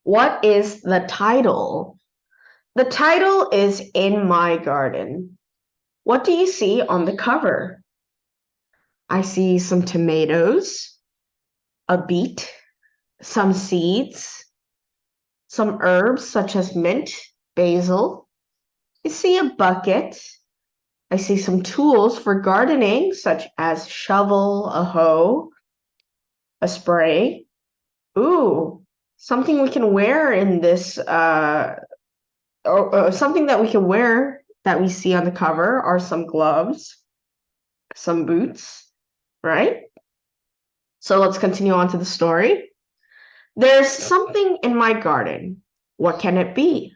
What is the title? The title is In My Garden. What do you see on the cover? I see some tomatoes, a beet, some seeds, some herbs such as mint, basil. I see a bucket. I see some tools for gardening such as shovel, a hoe, a spray. Ooh, something we can wear in this or something that we can wear that we see on the cover are some gloves, some boots, right? So let's continue on to the story. There's something in my garden. What can it be?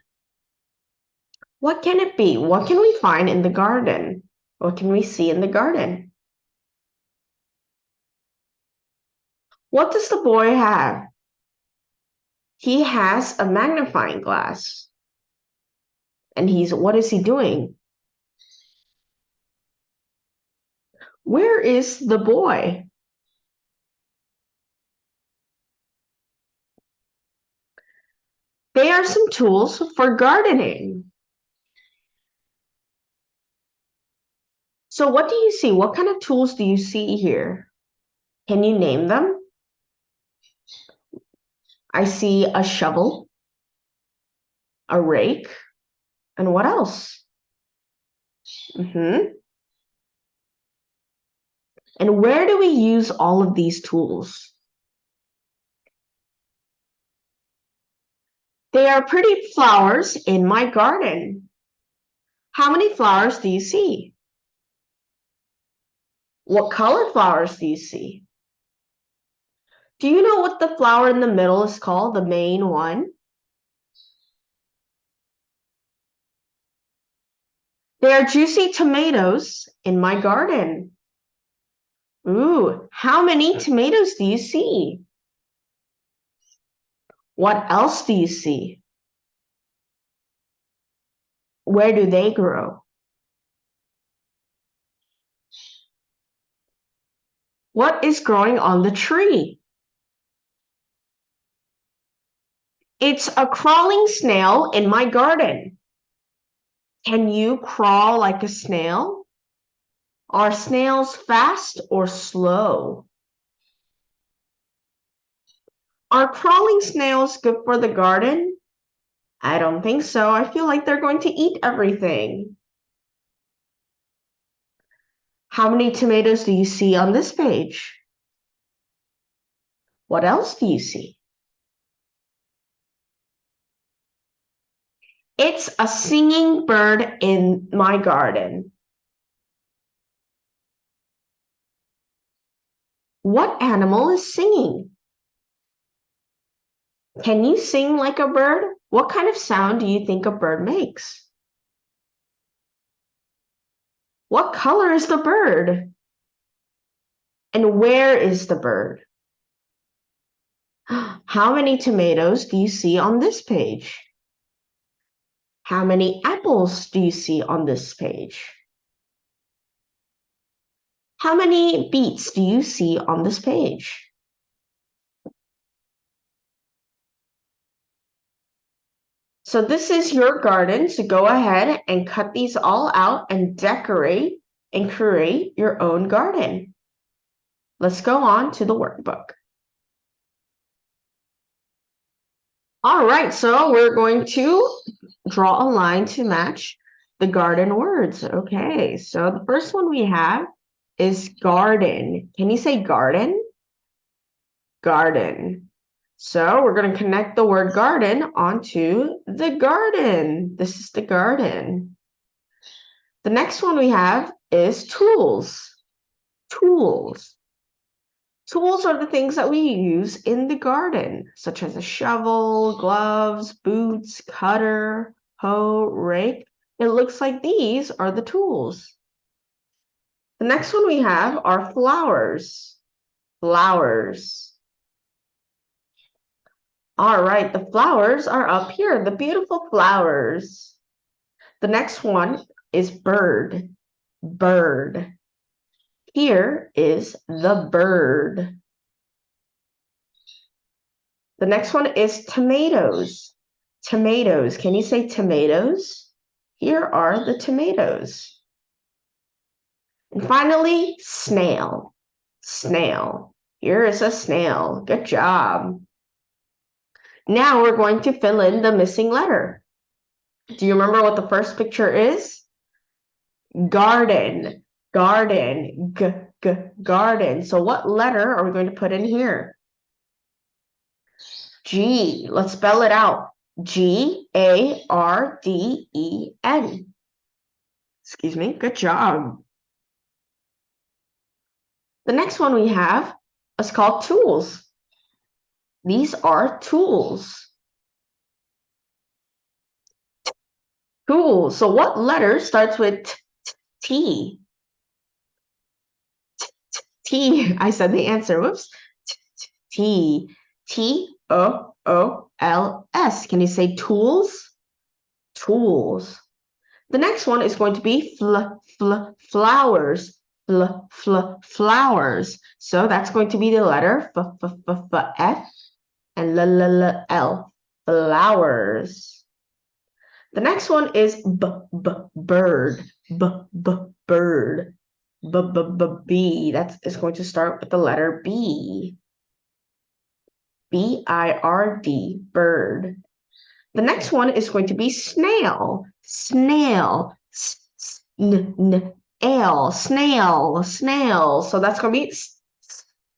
What can it be? What can we find in the garden? What can we see in the garden? What does the boy have? He has a magnifying glass. And what is he doing? Where is the boy? They are some tools for gardening. So what do you see? What kind of tools do you see here? Can you name them? I see a shovel, a rake, and what else? And where do we use all of these tools? They are pretty flowers in my garden. How many flowers do you see? What color flowers do you see? Do you know what the flower in the middle is called, the main one? There are juicy tomatoes in my garden. Ooh, how many tomatoes do you see? What else do you see? Where do they grow? What is growing on the tree? It's a crawling snail in my garden. Can you crawl like a snail? Are snails fast or slow? Are crawling snails good for the garden? I don't think so. I feel like they're going to eat everything. How many tomatoes do you see on this page? What else do you see? It's a singing bird in my garden. What animal is singing? Can you sing like a bird? What kind of sound do you think a bird makes? What color is the bird? And where is the bird? How many tomatoes do you see on this page? How many apples do you see on this page? How many beets do you see on this page? So this is your garden, so go ahead and cut these all out and decorate and create your own garden. Let's go on to the workbook. All right, so we're going to draw a line to match the garden words. Okay, so the first one we have is garden. Can you say garden? Garden. So we're going to connect the word garden onto the garden. This is the garden. The next one we have is tools. Tools. Tools are the things that we use in the garden, such as a shovel, gloves, boots, cutter, hoe, rake. It looks like these are the tools. The next one we have are flowers. Flowers. All right, the flowers are up here, the beautiful flowers. The next one is bird. Bird. Here is the bird. The next one is tomatoes. Tomatoes. Can you say tomatoes? Here are the tomatoes. And finally, snail. Snail. Here is a snail. Good job. Now we're going to fill in the missing letter. Do you remember what the first picture is? Garden. Garden. Garden. So what letter are we going to put in here? G. Let's spell it out. Garden. Excuse me. Good job. The next one we have is called tools. These are tools. Tools. So what letter starts with T? T. I said the answer. Whoops. T. Tools. Can you say tools? Tools. The next one is going to be flowers. Flowers. So that's going to be the letter F and L. Flowers. The next one is bird. Bird. B. That is going to start with the letter B. B-I-R-D. Bird. The next one is going to be snail. Snail. Snail. Snail. So that's going to be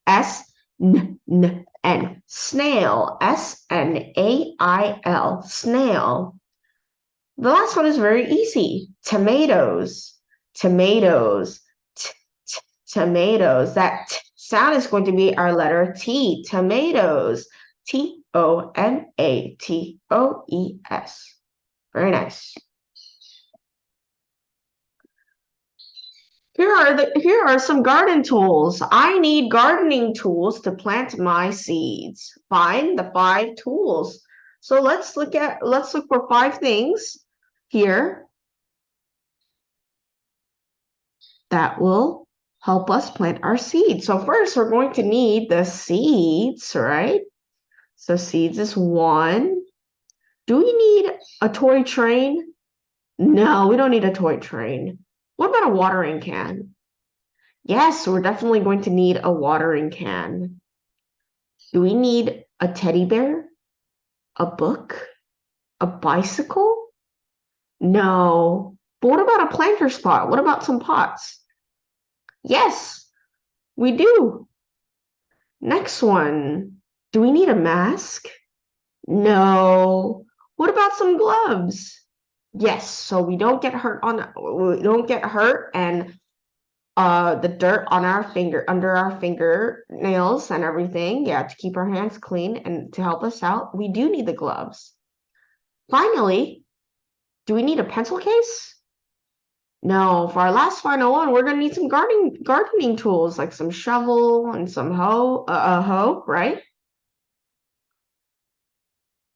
S-N-N. Snail. S-N-A-I-L. Snail. The last one is very easy. Tomatoes. Tomatoes. Tomatoes. That sound is going to be our letter T. Tomatoes. Tomatoes. Very nice. Here are some garden tools. I need gardening tools to plant my seeds. Find the 5 tools. So let's look for 5 things here that will help us plant our seeds. So first we're going to need the seeds, right? So seeds is 1. Do we need a toy train? No, we don't need a toy train. What about a watering can? Yes, we're definitely going to need a watering can. Do we need a teddy bear? A book? A bicycle? No. But what about a planter spot? What about some pots? Yes, we do. Next one. Do we need a mask? No. What about some gloves? Yes, so we don't get hurt and the dirt on our under our fingernails and everything. Yeah, to keep our hands clean and to help us out, we do need the gloves. Finally, do we need a pencil case? No, for our last final one, we're gonna need some gardening tools like some shovel and some hoe, right?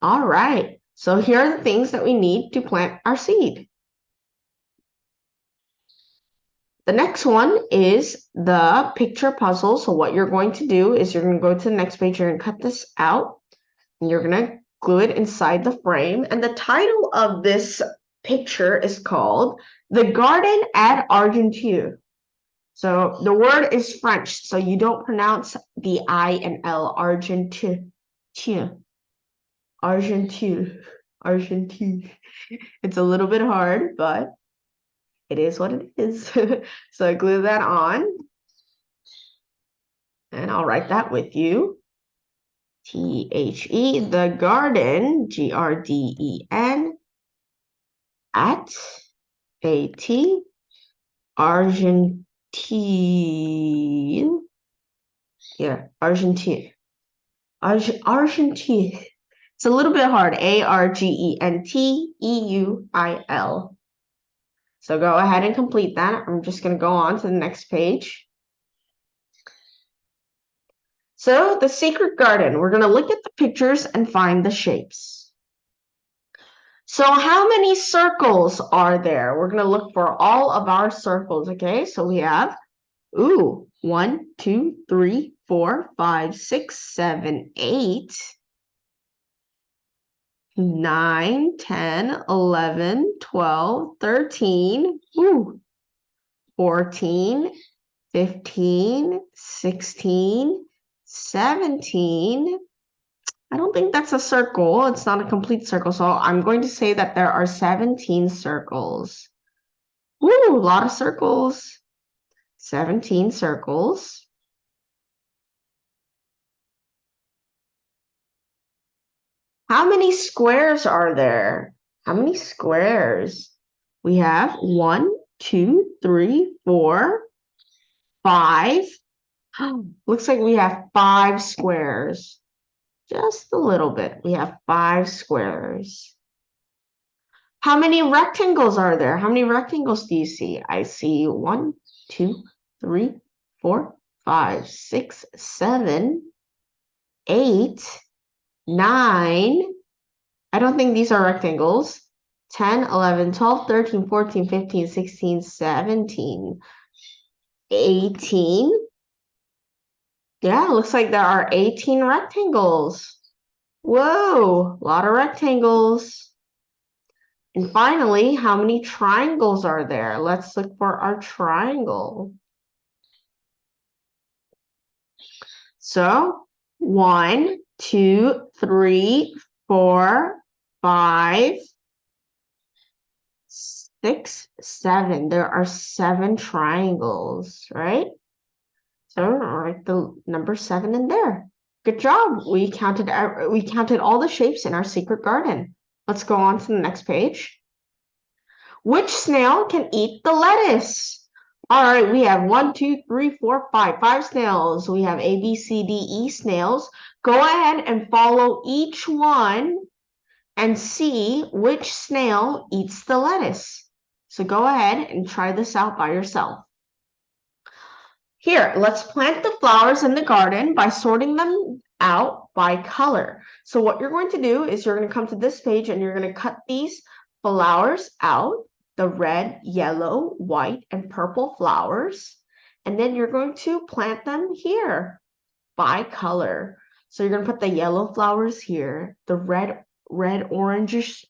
All right, so here are the things that we need to plant our seed. The next one is the picture puzzle. So what you're going to do is you're going to go to the next page, you're going to cut this out, and you're going to glue it inside the frame. And the title of this picture is called The Garden at Argenteuil. So the word is French, so you don't pronounce the I and L. Argenteuil. Argenteuil. It's a little bit hard, but it is what it is. So I glue that on. And I'll write that with you. T-H-E, the garden, G-R-D-E-N, at A-T, Argenteuil. Yeah, Argenteuil. Argenteuil. It's a little bit hard. A-R-G-E-N-T-E-U-I-L. So go ahead and complete that. I'm just going to go on to the next page. So the secret garden, we're going to look at the pictures and find the shapes. So how many circles are there? We're going to look for all of our circles, okay? So we have, 1, 2, 3, 4, 5, 6, 7, 8. 9, 10, 11, 12, 13, 14, 15, 16, 17. I don't think that's a circle. It's not a complete circle. So I'm going to say that there are 17 circles. Woo, a lot of circles. 17 circles. How many squares are there? How many squares? We have 1, 2, 3, 4, 5. Looks like we have 5 squares. Just a little bit. We have 5 squares. How many rectangles are there? How many rectangles do you see? I see 1, 2, 3, 4, 5, 6, 7, 8, 9. I don't think these are rectangles. 10, 11, 12, 13, 14, 15, 16, 17, 18. Yeah, it looks like there are 18 rectangles. Whoa, a lot of rectangles. And finally, how many triangles are there? Let's look for our triangle. So 1, 2, 3, 4, 5, 6, 7. There are 7 triangles, right? So write the number 7 in there. Good job. We counted all the shapes in our secret garden. Let's go on to the next page. Which snail can eat the lettuce? All right, we have 1, 2, 3, 4, 5. 5 snails. We have A, B, C, D, E snails. Go ahead and follow each one and see which snail eats the lettuce. So go ahead and try this out by yourself. Here, let's plant the flowers in the garden by sorting them out by color. So what you're going to do is you're going to come to this page and you're going to cut these flowers out, the red, yellow, white, and purple flowers. And then you're going to plant them here by color. So you're going to put the yellow flowers here, the red orange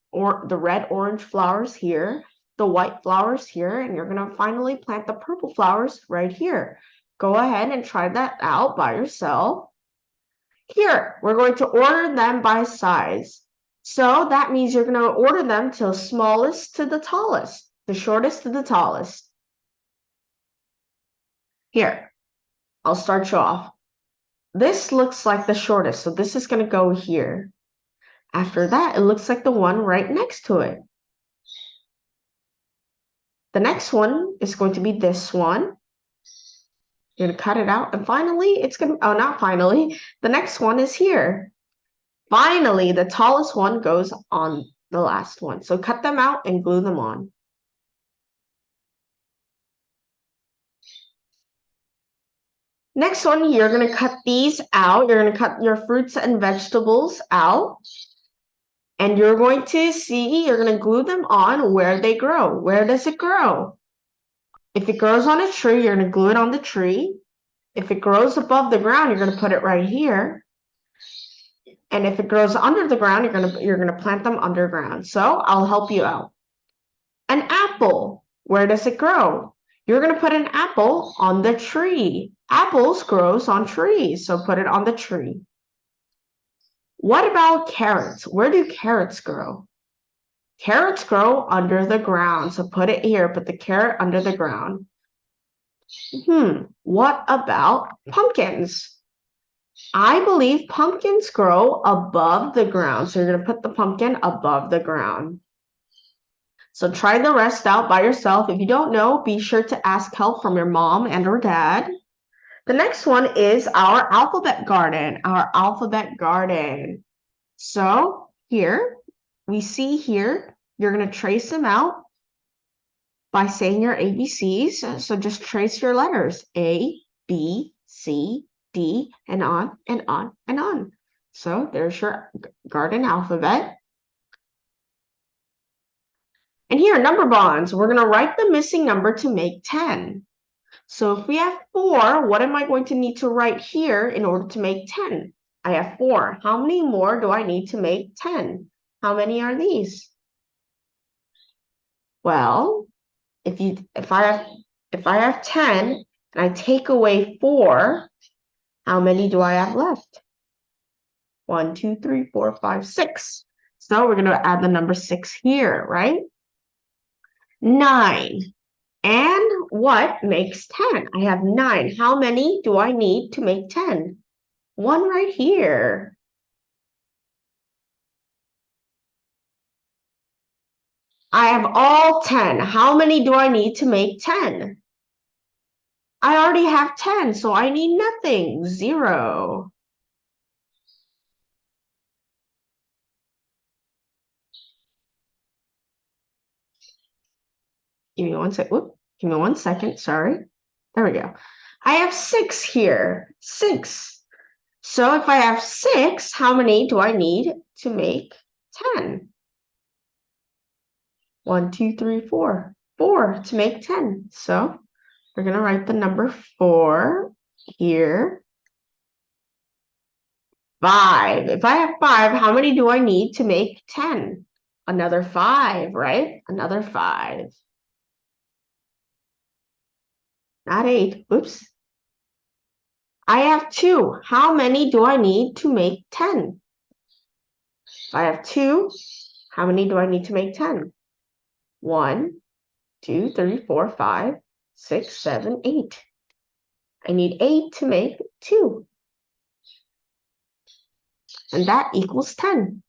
flowers here, the white flowers here, and you're going to finally plant the purple flowers right here. Go ahead and try that out by yourself. Here, we're going to order them by size. So that means you're going to order them to the smallest to the tallest, the shortest to the tallest. Here, I'll start you off. This looks like the shortest, so this is going to go here. After that, it looks like the one right next to it. The next one is going to be this one. You're going to cut it out, and finally, it's going to, oh, not finally, the next one is here. Finally, the tallest one goes on the last one. So cut them out and glue them on. Next one, you're going to cut these out. You're going to cut your fruits and vegetables out. And you're going to see, you're going to glue them on where they grow. Where does it grow? If it grows on a tree, you're going to glue it on the tree. If it grows above the ground, you're going to put it right here. And if it grows under the ground, you're going to plant them underground. So I'll help you out. An apple. Where does it grow? You're going to put an apple on the tree. Apples grows on trees, so put it on the tree. What about carrots? Where do carrots grow? Carrots grow under the ground, so put it here, put the carrot under the ground. What about pumpkins? I believe pumpkins grow above the ground, so you're going to put the pumpkin above the ground. So try the rest out by yourself. If you don't know, be sure to ask help from your mom and or dad. The next one is our alphabet garden, So here, we see here, you're going to trace them out by saying your ABCs. So just trace your letters, A, B, C, D, and on and on and on. So there's your garden alphabet. And here, number bonds. We're going to write the missing number to make 10. So if we have 4, what am I going to need to write here in order to make 10? I have 4. How many more do I need to make 10? How many are these? Well, if I have 10 and I take away 4, how many do I have left? 1, 2, 3, 4, 5, 6. So we're going to add the number 6 here, right? 9. And what makes 10? I have 9. How many do I need to make 10? 1 right here. I have all 10. How many do I need to make 10? I already have 10, so I need nothing. 0. Give me one sec. Whoop. Give me 1 second. Sorry. There we go. I have 6 here. 6. So if I have 6, how many do I need to make 10? 1, 2, 3, 4. 4 to make 10. So we're going to write the number 4 here. 5. If I have 5, how many do I need to make 10? Another 5, right? Another 5. Not 8. Oops. I have 2. How many do I need to make 10? If I have 2, how many do I need to make 10? 1, 2, 3, 4, 5, 6, 7, 8. I need 8 to make 2. And that equals 10.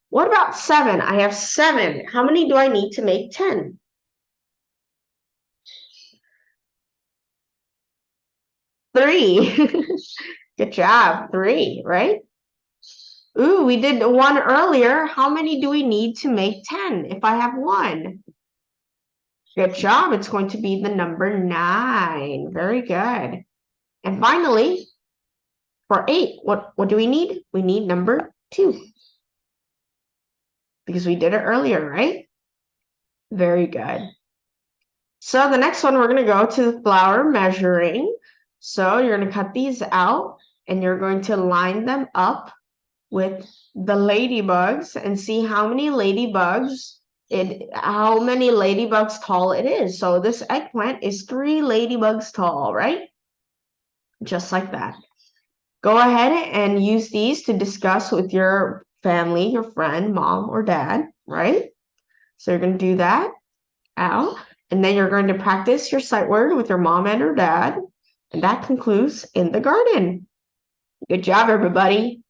What about 7? I have 7. How many do I need to make 10? 3. Good job. 3, right? Ooh, we did 1 earlier. How many do we need to make 10 if I have 1? Good job. It's going to be the number 9. Very good. And finally, for 8, what do we need? We need number 2. Because we did it earlier, right? Very good. So the next one, we're going to go to flower measuring. So you're going to cut these out, and you're going to line them up with the ladybugs and see how many ladybugs tall it is. So this eggplant is 3 ladybugs tall, right? Just like that. Go ahead and use these to discuss with your family, your friend, mom or dad, right? So you're going to do that out, and then you're going to practice your sight word with your mom and your dad. And that concludes In the Garden. Good job, everybody.